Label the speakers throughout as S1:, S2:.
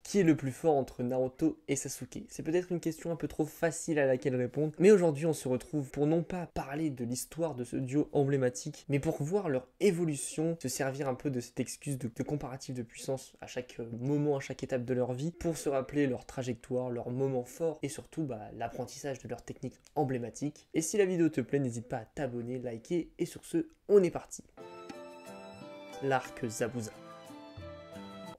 S1: Qui est le plus fort entre Naruto et Sasuke? C'est peut-être une question un peu trop facile à laquelle répondre, mais aujourd'hui on se retrouve pour non pas parler de l'histoire de ce duo emblématique, mais pour voir leur évolution, se servir un peu de cette excuse de comparatif de puissance à chaque moment, à chaque étape de leur vie, pour se rappeler leur trajectoire, leurs moments forts, et surtout l'apprentissage de leurs techniques emblématiques. Et si la vidéo te plaît, n'hésite pas à t'abonner, liker, et sur ce, on est parti. L'arc Zabuza.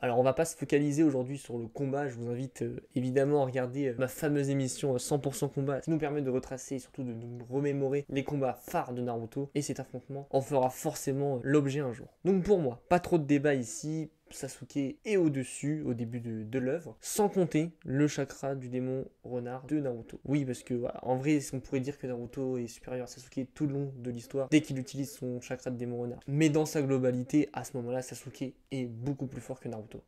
S1: Alors on va pas se focaliser aujourd'hui sur le combat, je vous invite évidemment à regarder ma fameuse émission 100% combat qui nous permet de retracer et surtout de nous remémorer les combats phares de Naruto, et cet affrontement en fera forcément l'objet un jour. Donc pour moi, pas trop de débat ici, Sasuke est au-dessus au début de l'œuvre, sans compter le chakra du démon renard de Naruto. Oui, parce que voilà, en vrai, on pourrait dire que Naruto est supérieur à Sasuke tout le long de l'histoire, dès qu'il utilise son chakra de démon renard. Mais dans sa globalité, à ce moment-là, Sasuke est beaucoup plus fort que Naruto.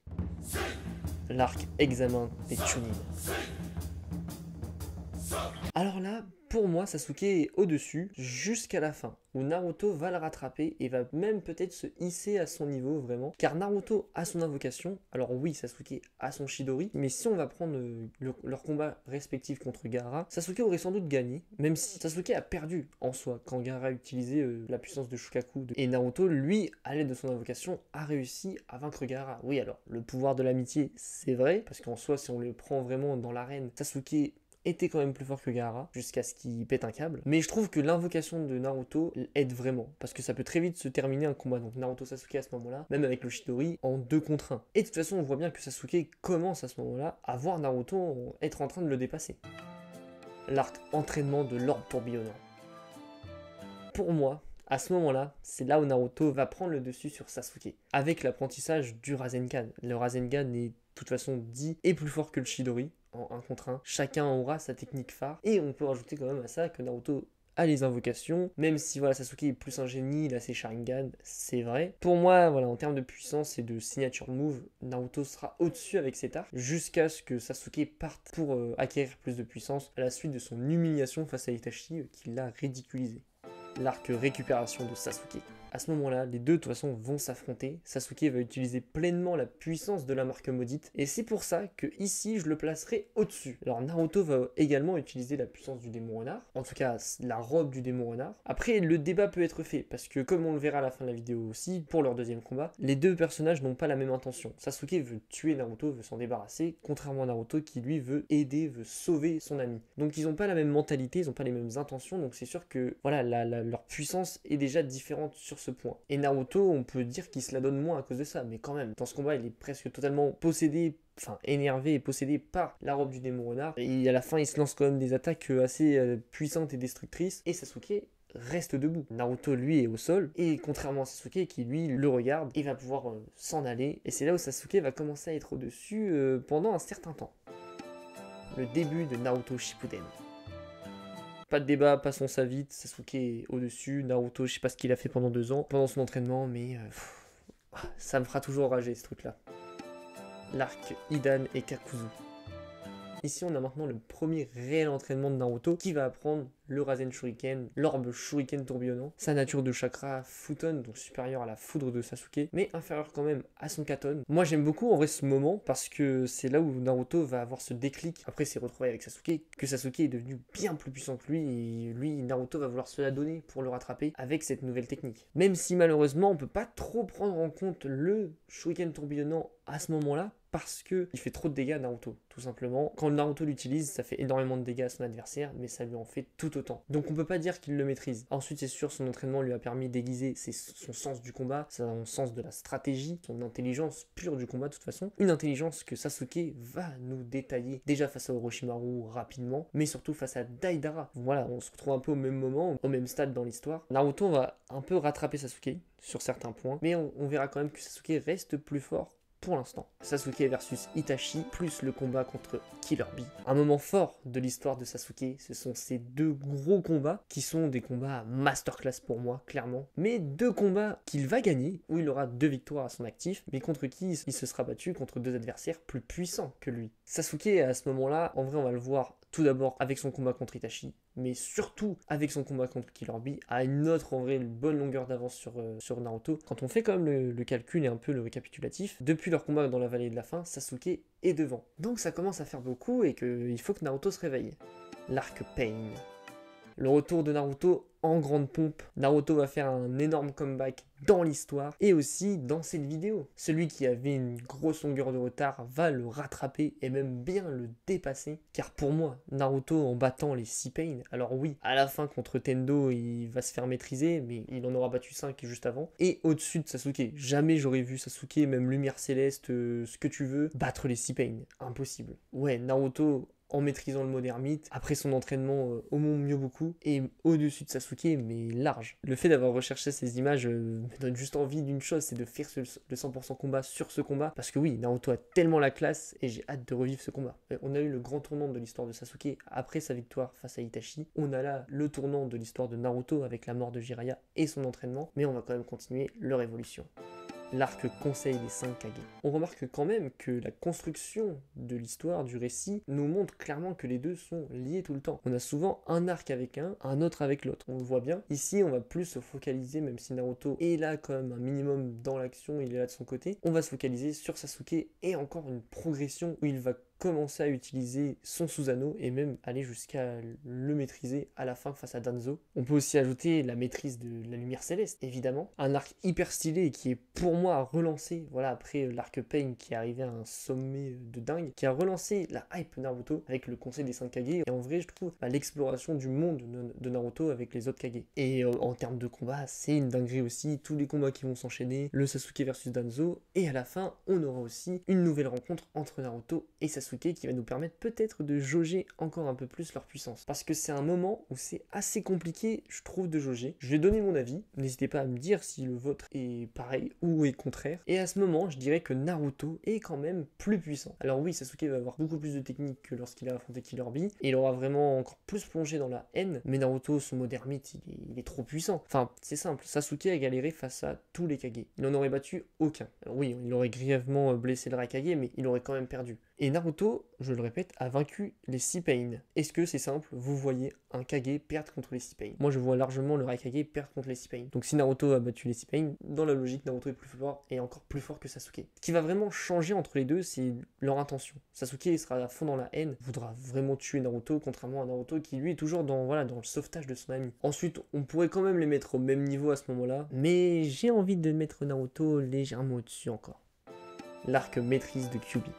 S1: L'arc examen des Chunin. Alors là, pour moi, Sasuke est au-dessus jusqu'à la fin, où Naruto va le rattraper et va même peut-être se hisser à son niveau vraiment, car Naruto a son invocation, alors oui, Sasuke a son Chidori, mais si on va prendre leur combat respectif contre Gaara, Sasuke aurait sans doute gagné, même si Sasuke a perdu en soi quand Gaara utilisait la puissance de Shukaku, et Naruto, lui, à l'aide de son invocation, a réussi à vaincre Gaara. Oui, alors, le pouvoir de l'amitié, c'est vrai, parce qu'en soi, si on le prend vraiment dans l'arène, Sasuke était quand même plus fort que Gaara, jusqu'à ce qu'il pète un câble. Mais je trouve que l'invocation de Naruto aide vraiment, parce que ça peut très vite se terminer un combat, donc Naruto-Sasuke à ce moment-là, même avec le Chidori, en 2 contre 1. Et de toute façon, on voit bien que Sasuke commence à ce moment-là à voir Naruto être en train de le dépasser. L'arc entraînement de l'orbe tourbillonnant. Pour moi, à ce moment-là, c'est là où Naruto va prendre le dessus sur Sasuke, avec l'apprentissage du Rasengan. Le Rasengan est de toute façon dit est plus fort que le Chidori, en 1 contre 1. Chacun aura sa technique phare, et on peut rajouter quand même à ça que Naruto a les invocations, même si voilà, Sasuke est plus un génie, il a ses Sharingan, c'est vrai. Pour moi, voilà, en termes de puissance et de signature move, Naruto sera au-dessus avec cet arc, jusqu'à ce que Sasuke parte pour acquérir plus de puissance, à la suite de son humiliation face à Itachi, qui l'a ridiculisé. L'arc récupération de Sasuke. À ce moment-là, les deux de toute façon vont s'affronter. Sasuke va utiliser pleinement la puissance de la marque maudite, et c'est pour ça que ici je le placerai au-dessus. Alors Naruto va également utiliser la puissance du démon renard, en tout cas la robe du démon renard. Après, le débat peut être fait, parce que comme on le verra à la fin de la vidéo aussi, pour leur deuxième combat, les deux personnages n'ont pas la même intention. Sasuke veut tuer Naruto, veut s'en débarrasser, contrairement à Naruto qui lui veut aider, veut sauver son ami. Donc ils n'ont pas la même mentalité, ils n'ont pas les mêmes intentions, donc c'est sûr que voilà, leur puissance est déjà différente sur ce point. Et Naruto, on peut dire qu'il se la donne moins à cause de ça, mais quand même, dans ce combat, il est presque totalement possédé, enfin énervé et possédé par la robe du démon renard, et à la fin, il se lance quand même des attaques assez puissantes et destructrices, et Sasuke reste debout. Naruto, lui, est au sol, et contrairement à Sasuke, qui lui le regarde, et va pouvoir s'en aller, et c'est là où Sasuke va commencer à être au-dessus pendant un certain temps. Le début de Naruto Shippuden. Pas de débat, passons ça vite, Sasuke est au-dessus, Naruto, je sais pas ce qu'il a fait pendant 2 ans, pendant son entraînement, mais ça me fera toujours rager ce truc-là. L'arc Hidan et Kakuzu. Ici, on a maintenant le premier réel entraînement de Naruto qui va apprendre le Rasen Shuriken, l'orbe Shuriken tourbillonnant, sa nature de chakra Futon, donc supérieure à la foudre de Sasuke, mais inférieure quand même à son Katon. Moi, j'aime beaucoup en vrai ce moment parce que c'est là où Naruto va avoir ce déclic, après s'est retrouvé avec Sasuke, que Sasuke est devenu bien plus puissant que lui, et lui, Naruto va vouloir se la donner pour le rattraper avec cette nouvelle technique. Même si malheureusement, on peut pas trop prendre en compte le Shuriken tourbillonnant à ce moment-là, parce que il fait trop de dégâts à Naruto, tout simplement. Quand Naruto l'utilise, ça fait énormément de dégâts à son adversaire, mais ça lui en fait tout autant. Donc on peut pas dire qu'il le maîtrise. Ensuite, c'est sûr, son entraînement lui a permis d'aiguiser son sens du combat, son sens de la stratégie, son intelligence pure du combat de toute façon. Une intelligence que Sasuke va nous détailler déjà face à Orochimaru rapidement, mais surtout face à Deidara. Voilà, on se retrouve un peu au même moment, au même stade dans l'histoire. Naruto va un peu rattraper Sasuke sur certains points, mais on verra quand même que Sasuke reste plus fort pour l'instant. Sasuke versus Itachi, plus le combat contre Killer Bee. Un moment fort de l'histoire de Sasuke, ce sont ces 2 gros combats, qui sont des combats masterclass pour moi, clairement. Mais 2 combats qu'il va gagner, où il aura 2 victoires à son actif, mais contre qui il se sera battu contre 2 adversaires plus puissants que lui. Sasuke, à ce moment-là, en vrai on va le voir tout d'abord avec son combat contre Itachi, mais surtout avec son combat contre Killer Bee, a une autre en vrai une bonne longueur d'avance sur Naruto. Quand on fait quand même le calcul et un peu le récapitulatif, depuis leur combat dans la vallée de la faim, Sasuke est devant. Donc ça commence à faire beaucoup et qu'il faut que Naruto se réveille. L'arc Pain. Le retour de Naruto en grande pompe. Naruto va faire un énorme comeback dans l'histoire et aussi dans cette vidéo. Celui qui avait une grosse longueur de retard va le rattraper et même bien le dépasser. Car pour moi, Naruto en battant les 6 Pain, alors oui, à la fin contre Tendo, il va se faire maîtriser, mais il en aura battu 5 juste avant. Et au-dessus de Sasuke, jamais j'aurais vu Sasuke, même Lumière Céleste, ce que tu veux, battre les 6 Pain. Impossible. Ouais, Naruto en maîtrisant le mode ermite, après son entraînement au Mont Myoboku, et au-dessus de Sasuke, mais large. Le fait d'avoir recherché ces images me donne juste envie d'une chose, c'est de faire le 100% combat sur ce combat, parce que oui, Naruto a tellement la classe, et j'ai hâte de revivre ce combat. On a eu le grand tournant de l'histoire de Sasuke, après sa victoire face à Itachi, on a là le tournant de l'histoire de Naruto, avec la mort de Jiraiya et son entraînement, mais on va quand même continuer leur évolution. L'arc Conseil des 5 Kage. On remarque quand même que la construction de l'histoire, du récit, nous montre clairement que les deux sont liés tout le temps. On a souvent un arc avec un autre avec l'autre. On le voit bien. Ici, on va plus se focaliser, même si Naruto est là quand même un minimum dans l'action, il est là de son côté, on va se focaliser sur Sasuke et encore une progression où il va commencer à utiliser son Susanoo et même aller jusqu'à le maîtriser à la fin face à Danzo. On peut aussi ajouter la maîtrise de la lumière céleste, évidemment. Un arc hyper stylé qui est pour moi à relancer, voilà, après l'arc Pain qui est arrivé à un sommet de dingue, qui a relancé la hype Naruto avec le conseil des 5 Kage. Et en vrai, je trouve l'exploration du monde de Naruto avec les autres Kage. Et en termes de combat, c'est une dinguerie aussi. Tous les combats qui vont s'enchaîner, le Sasuke versus Danzo. Et à la fin, on aura aussi une nouvelle rencontre entre Naruto et Sasuke qui va nous permettre peut-être de jauger encore un peu plus leur puissance. Parce que c'est un moment où c'est assez compliqué, je trouve, de jauger. Je vais donner mon avis, n'hésitez pas à me dire si le vôtre est pareil ou est contraire. Et à ce moment, je dirais que Naruto est quand même plus puissant. Alors oui, Sasuke va avoir beaucoup plus de technique que lorsqu'il a affronté Killer Bee, et il aura vraiment encore plus plongé dans la haine, mais Naruto, son mode ermite, il est trop puissant. Enfin, c'est simple, Sasuke a galéré face à tous les Kage. Il n'en aurait battu aucun. Alors oui, il aurait grièvement blessé le Raikage, mais il aurait quand même perdu. Et Naruto, je le répète, a vaincu les 6 Pain. Est-ce que c'est simple, vous voyez un Kage perdre contre les 6 Pain? Moi je vois largement le Raikage perdre contre les 6 Pain. Donc si Naruto a battu les 6 Pain, dans la logique, Naruto est plus fort et encore plus fort que Sasuke. Ce qui va vraiment changer entre les deux, c'est leur intention. Sasuke sera à fond dans la haine, voudra vraiment tuer Naruto, contrairement à Naruto qui lui est toujours dans le sauvetage de son ami. Ensuite, on pourrait quand même les mettre au même niveau à ce moment-là, mais j'ai envie de mettre Naruto légèrement au-dessus encore. L'arc maîtrise de Kyuubi.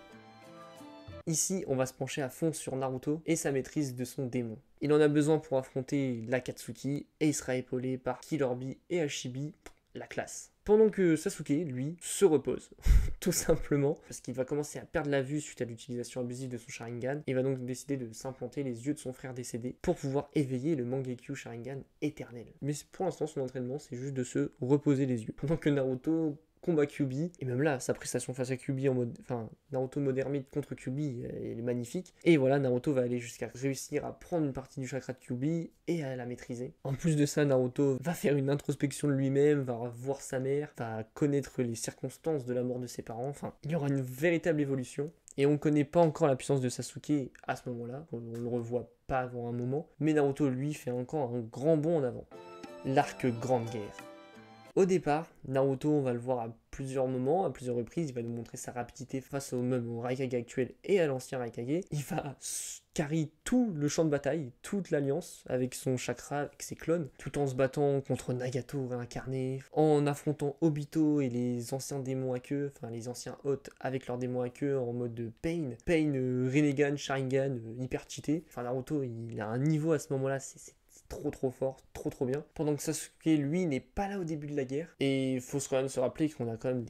S1: Ici, on va se pencher à fond sur Naruto et sa maîtrise de son démon. Il en a besoin pour affronter l'Akatsuki et il sera épaulé par Killer Bee et Hashibi, la classe. Pendant que Sasuke, lui, se repose, tout simplement, parce qu'il va commencer à perdre la vue suite à l'utilisation abusive de son Sharingan, et va donc décider de s'implanter les yeux de son frère décédé pour pouvoir éveiller le Mangekyo Sharingan éternel. Mais pour l'instant, son entraînement, c'est juste de se reposer les yeux. Pendant que Naruto combat Kyuubi, et même là, sa prestation face à Kyuubi en mode... Enfin, Naruto mode ermite contre Kyuubi, elle est magnifique. Et voilà, Naruto va aller jusqu'à réussir à prendre une partie du chakra de Kyuubi et à la maîtriser. En plus de ça, Naruto va faire une introspection de lui-même, va voir sa mère, va connaître les circonstances de la mort de ses parents. Enfin, il y aura une véritable évolution. Et on ne connaît pas encore la puissance de Sasuke à ce moment-là, on ne le revoit pas avant un moment. Mais Naruto, lui, fait encore un grand bond en avant. L'arc Grande Guerre. Au départ, Naruto, on va le voir à plusieurs moments, à plusieurs reprises, il va nous montrer sa rapidité face au Raikage actuel et à l'ancien Raikage. Il va carry tout le champ de bataille, toute l'alliance, avec son chakra, avec ses clones, tout en se battant contre Nagato réincarné, en affrontant Obito et les anciens démons à queue, enfin les anciens hôtes avec leurs démons à queue en mode de Pain, Rinnegan, Sharingan, hyper cheaté. Enfin Naruto, il a un niveau à ce moment-là, c'est trop fort, trop bien. Pendant que Sasuke, lui, n'est pas là au début de la guerre. Et il faut quand même se rappeler qu'on a quand même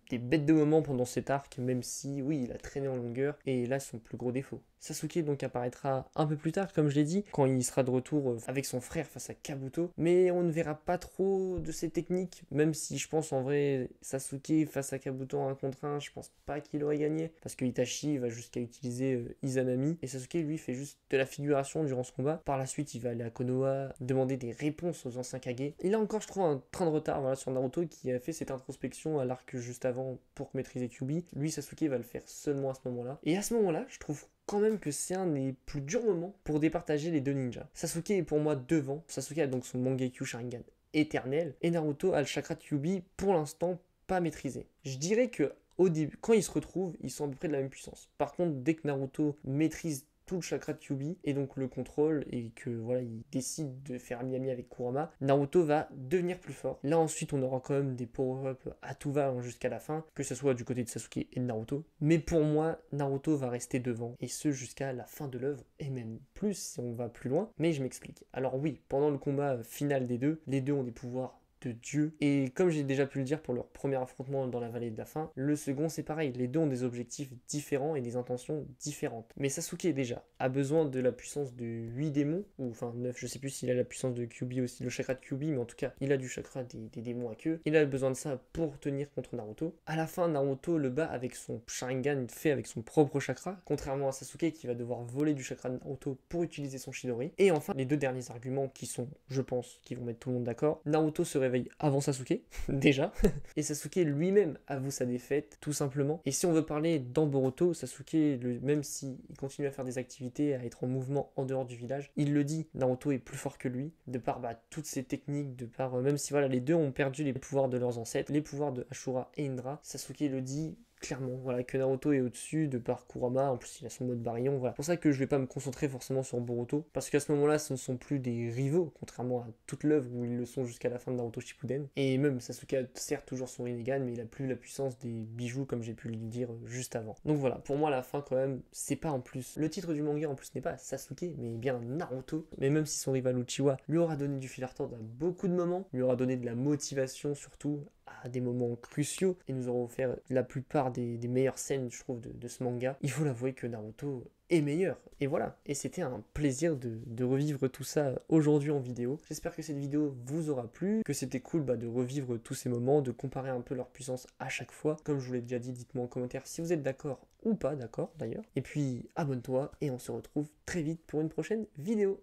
S1: des bêtes de moments pendant cet arc, même si, oui, il a traîné en longueur. Et là, son plus gros défaut. Sasuke donc apparaîtra un peu plus tard, comme je l'ai dit, quand il sera de retour avec son frère face à Kabuto. Mais on ne verra pas trop de ses techniques, même si je pense en vrai, Sasuke face à Kabuto en 1 contre 1, je pense pas qu'il aurait gagné. Parce que Itachi va jusqu'à utiliser Izanami. Et Sasuke, lui, fait juste de la figuration durant ce combat. Par la suite, il va aller à Konoha, demander des réponses aux anciens Kage. Il a encore, je trouve, un train de retard sur Naruto qui a fait cette introspection à l'arc juste avant avant pour maîtriser Kyuubi. Lui, Sasuke va le faire seulement à ce moment-là. Et à ce moment-là, je trouve quand même que c'est un des plus durs moments pour départager les deux ninjas. Sasuke est pour moi devant. Sasuke a donc son Mangekyo Sharingan éternel et Naruto a le chakra de Kyuubi pour l'instant pas maîtrisé. Je dirais que au début, quand ils se retrouvent, ils sont à peu près de la même puissance. Par contre, dès que Naruto maîtrise tout le chakra de Kyuubi et donc le contrôle et que voilà il décide de faire ami-ami avec Kurama, Naruto va devenir plus fort. Là ensuite on aura quand même des power-up à tout va jusqu'à la fin, que ce soit du côté de Sasuke et de Naruto. Mais pour moi, Naruto va rester devant et ce jusqu'à la fin de l'œuvre et même plus si on va plus loin. Mais je m'explique. Alors oui, pendant le combat final des deux, les deux ont des pouvoirs de Dieu. Et comme j'ai déjà pu le dire pour leur premier affrontement dans la vallée de la faim, le second c'est pareil, les deux ont des objectifs différents et des intentions différentes. Mais Sasuke déjà a besoin de la puissance de 8 démons, ou enfin 9, je sais plus s'il a la puissance de Kyuubi aussi, le chakra de Kyuubi, mais en tout cas il a du chakra des démons à queue. Il a besoin de ça pour tenir contre Naruto. À la fin, Naruto le bat avec son Sharingan fait avec son propre chakra, contrairement à Sasuke qui va devoir voler du chakra de Naruto pour utiliser son Chidori. Et enfin, les deux derniers arguments qui sont, je pense, qui vont mettre tout le monde d'accord, Naruto se réveille avant Sasuke, déjà, et Sasuke lui-même avoue sa défaite, tout simplement. Et si on veut parler dans Boruto, Sasuke, même s'il continue à faire des activités, à être en mouvement en dehors du village, il le dit, Naruto est plus fort que lui, de par toutes ses techniques, de par, même si voilà, les deux ont perdu les pouvoirs de leurs ancêtres, les pouvoirs de Ashura et Indra, Sasuke le dit clairement, voilà, que Naruto est au-dessus de par Kurama, en plus il a son mode barillon, voilà. C'est pour ça que je vais pas me concentrer forcément sur Boruto, parce qu'à ce moment-là, ce ne sont plus des rivaux, contrairement à toute l'œuvre où ils le sont jusqu'à la fin de Naruto Shippuden. Et même Sasuke a certes toujours son Rinnegan, mais il a plus la puissance des bijoux, comme j'ai pu le dire juste avant. Donc voilà, pour moi la fin quand même, c'est pas en plus. Le titre du manga en plus n'est pas Sasuke, mais bien Naruto. Mais même si son rival Uchiwa lui aura donné du fil à retordre à beaucoup de moments, lui aura donné de la motivation surtout, à des moments cruciaux et nous aurons offert la plupart des meilleures scènes, je trouve, de ce manga. Il faut l'avouer que Naruto est meilleur. Et voilà. Et c'était un plaisir de revivre tout ça aujourd'hui en vidéo. J'espère que cette vidéo vous aura plu, que c'était cool de revivre tous ces moments, de comparer un peu leur puissance à chaque fois. Comme je vous l'ai déjà dit, dites-moi en commentaire si vous êtes d'accord ou pas d'accord d'ailleurs. Et puis abonne-toi et on se retrouve très vite pour une prochaine vidéo.